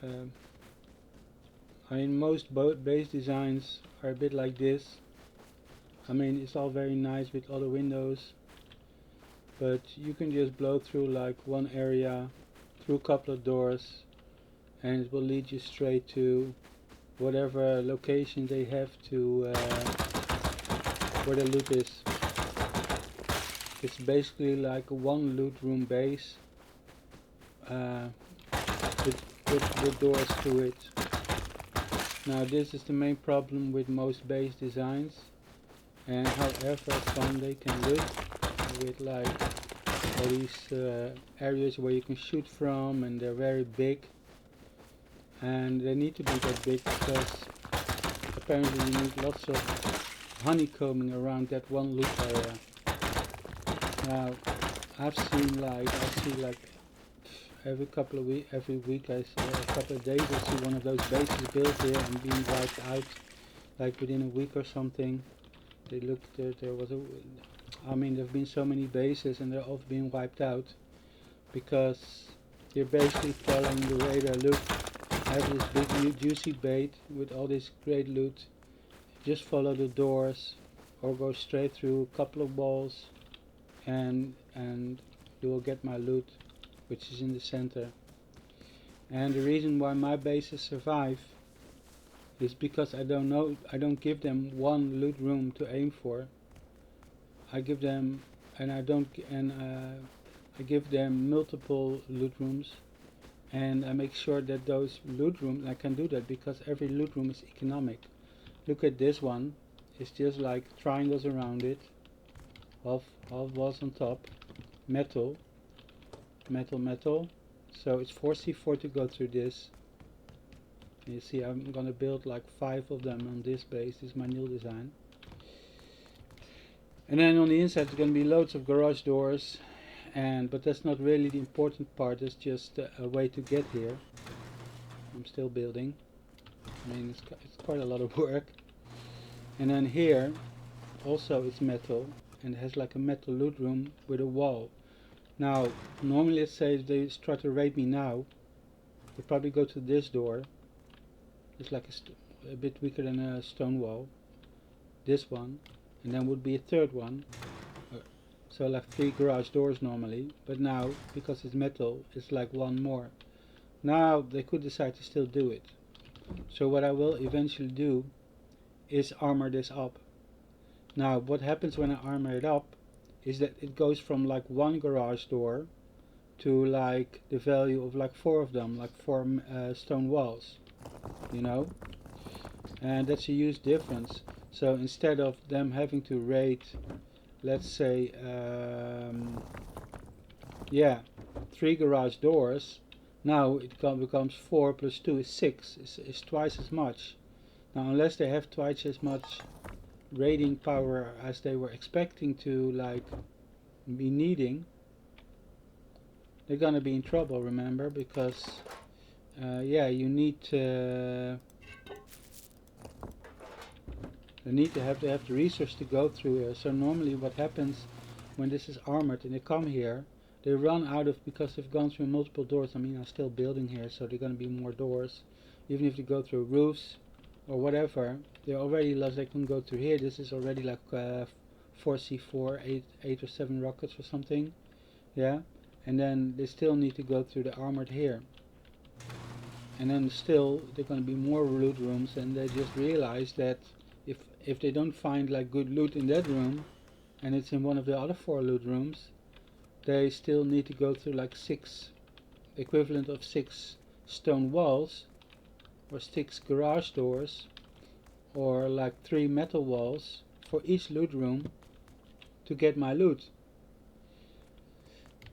Um, I mean, most base designs are a bit like this. I mean, it's all very nice with all the windows, but you can just blow through like one area, through a couple of doors, and it will lead you straight to whatever location they have to where the loot is. It's basically like a one loot room base uh, with doors to it. Now this is the main problem with most base designs, and however fun they can look with like all these areas where you can shoot from, and they're very big, and they need to be that big because apparently you need lots of honeycombing around that one loot area. Now I see like every week a couple of days I see one of those bases built here and being wiped out like within a week or something. They looked there was a I mean there've been so many bases and they're all being wiped out because you're basically telling the raider, look, I have this big juicy bait with all this great loot, just follow the doors or go straight through a couple of walls and you will get my loot, which is in the center. And the reason why my bases survive is because I don't give them one loot room to aim for. I give them I give them multiple loot rooms, and I make sure that those loot rooms, I can do that because every loot room is economic. Look at this one, it's just like triangles around it, half walls on top, metal, so it's 4C4 to go through this. And you see I'm gonna build like 5 of them on this base. This is my new design. And then on the inside there's gonna be loads of garage doors, but that's not really the important part. It's just a way to get here. I'm still building. I mean it's quite a lot of work. And then here also it's metal, and it has like a metal loot room with a wall. Now normally, let's say if they try to raid me now, they probably go to this door. It's like a bit weaker than a stone wall. This one, and then would be a third one. So like 3 garage doors normally, but now because it's metal, it's like one more. Now they could decide to still do it. So what I will eventually do is armor this up. Now what happens when I armor it up is that it goes from like 1 garage door to like the value of like 4 of them, like 4 stone walls, you know, and that's a huge difference. So instead of them having to raid, let's say 3 garage doors, now it becomes 4 plus 2 is 6, is twice as much. Now unless they have twice as much raiding power as they were expecting to like be needing, they're gonna be in trouble, remember, because you need to have the resource to go through here. So normally what happens when this is armored and they come here, they run out of, because they've gone through multiple doors. I mean I'm still building here, so they're gonna be more doors. Even if they go through roofs or whatever, they already lost. They can go through here. This is already like 4C4, 8 or 7 rockets or something, yeah. And then they still need to go through the armored here, and then still there are going to be more loot rooms, and they just realize that if they don't find like good loot in that room and it's in one of the other 4 loot rooms, they still need to go through like 6, equivalent of 6 stone walls or 6 garage doors or like 3 metal walls for each loot room to get my loot.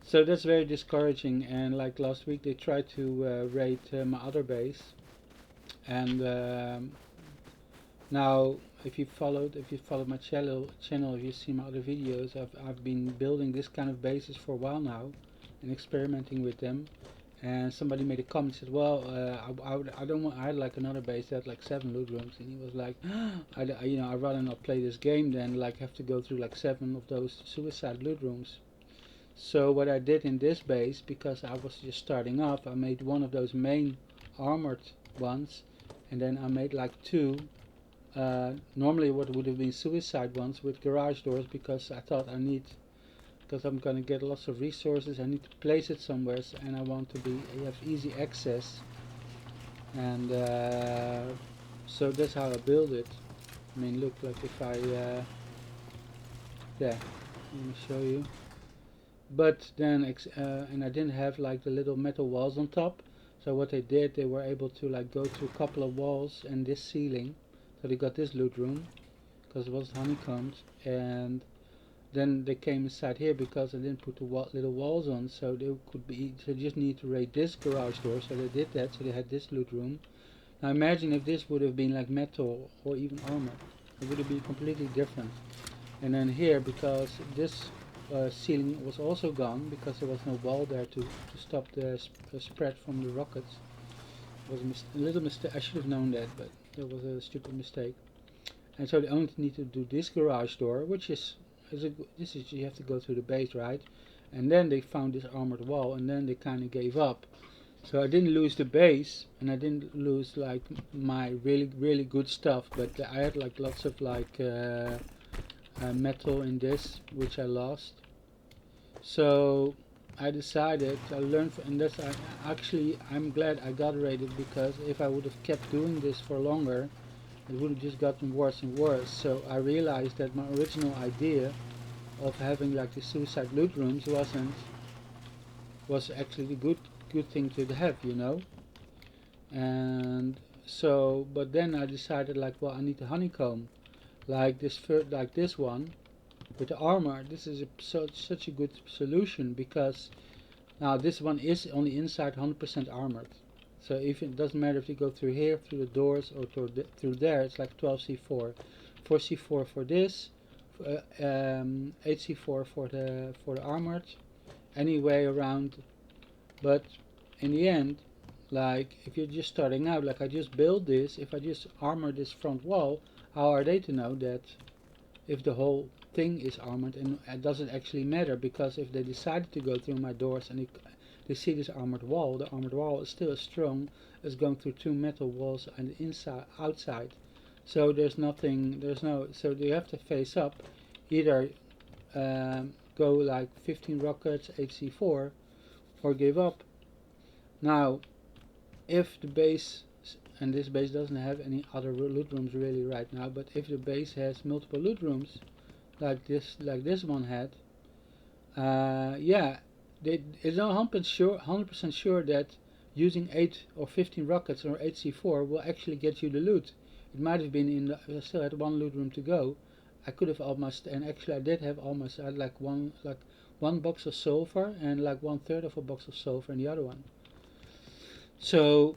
So that's very discouraging, and like last week they tried to raid my other base, and now if you followed my channel, if you see my other videos, I've been building this kind of bases for a while now and experimenting with them. And somebody made a comment, said, well, I don't want, I had like another base that had like 7 loot rooms, and he was like, I'd rather not play this game than like have to go through like 7 of those suicide loot rooms. So what I did in this base, because I was just starting up, I made one of those main armored ones, and then I made like two. Normally what would have been suicide ones with garage doors, because I thought because I'm gonna get lots of resources, I need to place it somewhere, and I want to have easy access, and so that's how I build it. I mean, look, like if I yeah, let me show you. But then and I didn't have like the little metal walls on top, so what they did, they were able to like go through a couple of walls and this ceiling, so they got this loot room because it was honeycombed, and then they came inside here because I didn't put the little walls on, so they could be, so they just need to raid this garage door, so they did that, so they had this loot room. Now imagine if this would have been like metal or even armor, it would have been completely different. And then here, because this ceiling was also gone, because there was no wall there to stop the spread from the rockets. It was a little mistake. I should have known that, but that was a stupid mistake. And so they only need to do this garage door, which is you have to go through the base, right? And then they found this armored wall, and then they kind of gave up. So I didn't lose the base, and I didn't lose like my really good stuff, but I had like lots of like metal in this, which I lost. So I decided, I learned, and that's I'm glad I got raided, because if I would have kept doing this for longer, it would have just gotten worse and worse. So I realized that my original idea of having like the suicide loot rooms was actually a good thing to have, you know. And so, but then I decided like, well, I need a honeycomb, like this one with the armor. This is such a good solution, because now this one is on the inside 100% armored. So if it doesn't matter if you go through here, through the doors, or through there, it's like 12c4, 4c4 for this, 8c4 for the armored, any way around. But in the end, like if you're just starting out, like I just build this, if I just armor this front wall, how are they to know that if the whole thing is armored? And it doesn't actually matter, because if they decided to go through my doors and they see this armored wall, the armored wall is still as strong as going through two metal walls on the outside. So so you have to face up, either go like 15 rockets, HC4, or give up. Now, if the base, and this base doesn't have any other loot rooms really right now, but if the base has multiple loot rooms, like this one had, yeah, it's not 100% sure that using 8 or 15 rockets or 8c4 will actually get you the loot. It might have been I still had one loot room to go. I could have almost, and actually I did have almost, I had like one box of sulfur and like 1/3 of a box of sulfur in the other one. So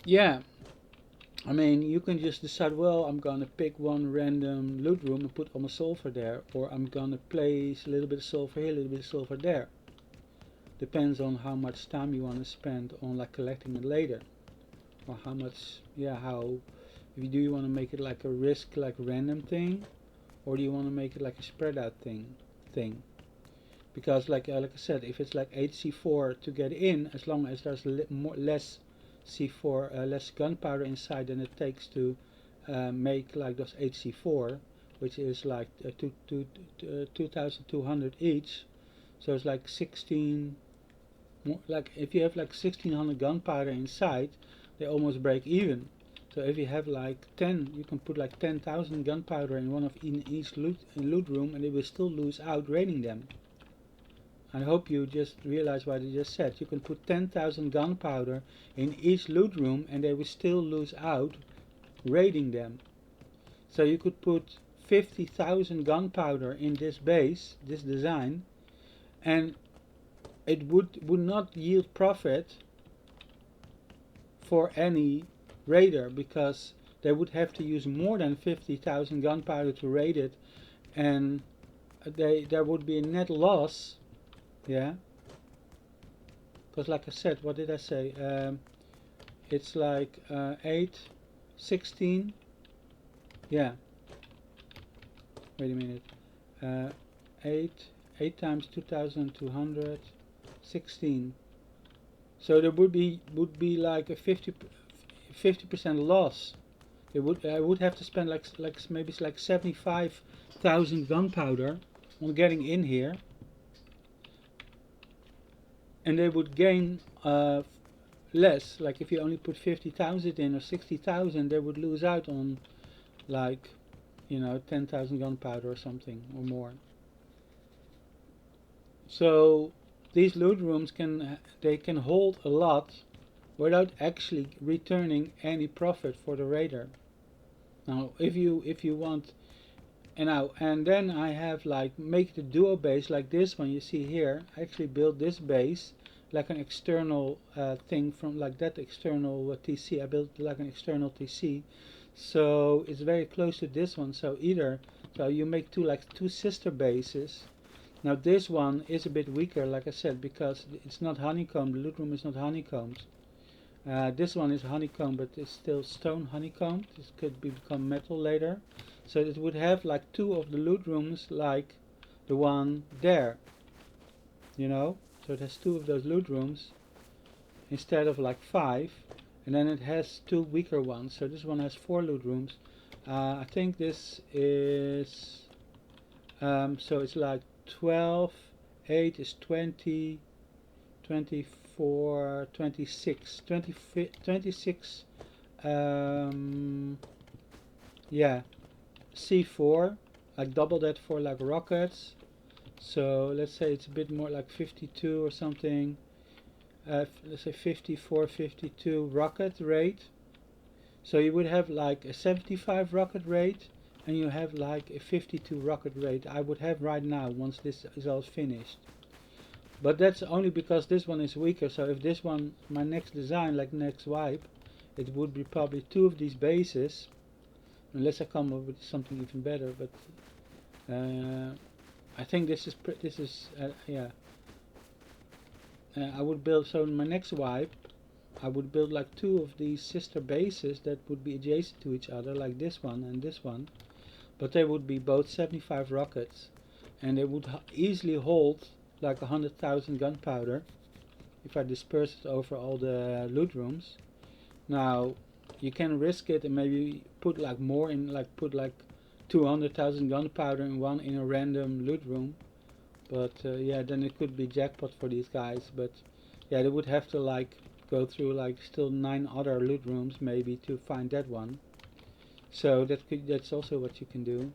yeah, I mean, you can just decide, well, I'm gonna pick one random loot room and put all my sulfur there, or I'm gonna place a little bit of sulfur here, a little bit of sulfur there. Depends on how much time you want to spend on like collecting it later, or how much, yeah, if you want to make it like a risk, like random thing, or do you want to make it like a spread out thing? Because like I said, if it's like 8c4 to get in, as long as there's less C4, less gunpowder inside than it takes to make like those 8c4, which is like 2,200 each. So it's like 16. Like if you have like 1,600 gunpowder inside, they almost break even. So if you have like 10, you can put like 10,000 gunpowder in each loot room, and they will still lose out raiding them. I hope you just realize what I just said. You can put 10,000 gunpowder in each loot room, and they will still lose out raiding them. So you could put 50,000 gunpowder in this base, this design, and it would not yield profit for any raider, because they would have to use more than 50,000 gunpowder to raid it, and there would be a net loss. Yeah, because like I said, what did I say? It's like 8, 16. Yeah, wait a minute. 8 times 2,200, 16. So there would be like a 50% loss. I would have to spend like maybe it's like 75,000 gunpowder on getting in here, and they would gain less. Like if you only put 50,000 in or 60,000, they would lose out on like 10,000 gunpowder or something or more. So these loot rooms can hold a lot without actually returning any profit for the raider. Now if you want, and then I have like make the duo base like this one you see here. I actually built this base like an external thing from like that external TC. I built like an external TC, so it's very close to this one. So you make two sister bases. Now this one is a bit weaker, like I said, because it's not honeycombed. The loot room is not honeycombed. This one is honeycombed, but it's still stone honeycombed. This could become metal later. So it would have like two of the loot rooms like the one there. So it has two of those loot rooms instead of like 5. And then it has two weaker ones. So this one has 4 loot rooms. I think this is... so it's like 12, 8 is 20, 24, 26, 26, yeah, C4, like double that for like rockets. So let's say it's a bit more like 52 or something. Let's say 54, 52 rocket rate. So you would have like a 75 rocket rate, and you have like a 52 rocket rate I would have right now once this is all finished. But that's only because this one is weaker. So if this one, my next design, like next wipe, it would be probably 2 of these bases, unless I come up with something even better. But I think this is yeah. I would build, so in my next wipe I would build like 2 of these sister bases that would be adjacent to each other, like this one and this one, but they would be both 75 rockets, and they would easily hold like 100,000 gunpowder if I disperse it over all the loot rooms. Now you can risk it and maybe put like more in, like put like 200,000 gunpowder in a random loot room, but yeah, then it could be jackpot for these guys. But yeah, they would have to like go through like still 9 other loot rooms maybe to find that one. So that's also what you can do.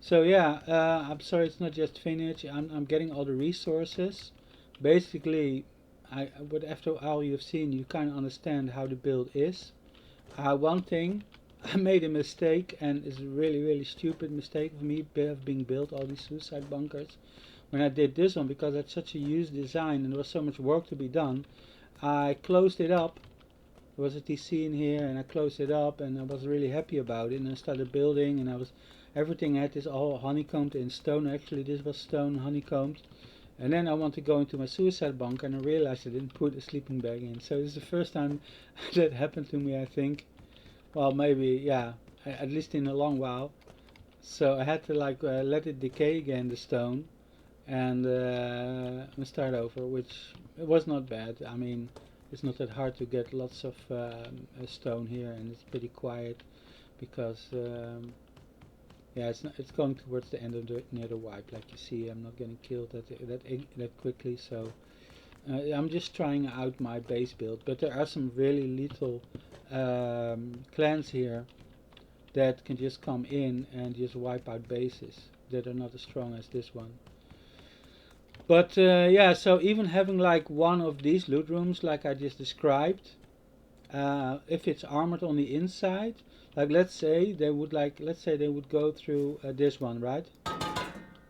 So yeah, I'm sorry it's not just finished. I'm getting all the resources. Basically, but after all you've seen, you kind of understand how the build is. One thing, I made a mistake, and it's a really stupid mistake of me having built all these suicide bunkers. When I did this one, because it's such a used design and there was so much work to be done, I closed it up. There was a TC in here, and I closed it up, and I was really happy about it. And I started building, and everything had this all honeycombed in stone. Actually, this was stone honeycombed. And then I want to go into my suicide bunker, and I realized I didn't put a sleeping bag in. So this is the first time that happened to me, I think. Well, maybe, yeah, at least in a long while. So I had to like let it decay again, the stone, and start over, which it was not bad. I mean, it's not that hard to get lots of stone here, and it's pretty quiet because yeah, it's going towards the end of near the wipe. Like you see, I'm not getting killed that quickly. So I'm just trying out my base build, but there are some really lethal clans here that can just come in and just wipe out bases that are not as strong as this one. But yeah, so even having like one of these loot rooms like I just described, if it's armored on the inside, like let's say they would go through this one, right?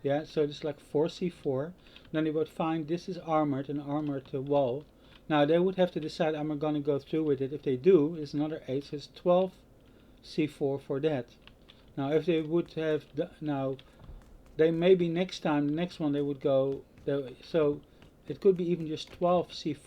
Yeah, so it's like 4C4. Then they would find this is armored, an armored wall. Now they would have to decide, am I going to go through with it? If they do, it's another 8, so it's 12C4 for that. Now if they would have, now they maybe next time, the next one they would go, so it could be even just 12C4.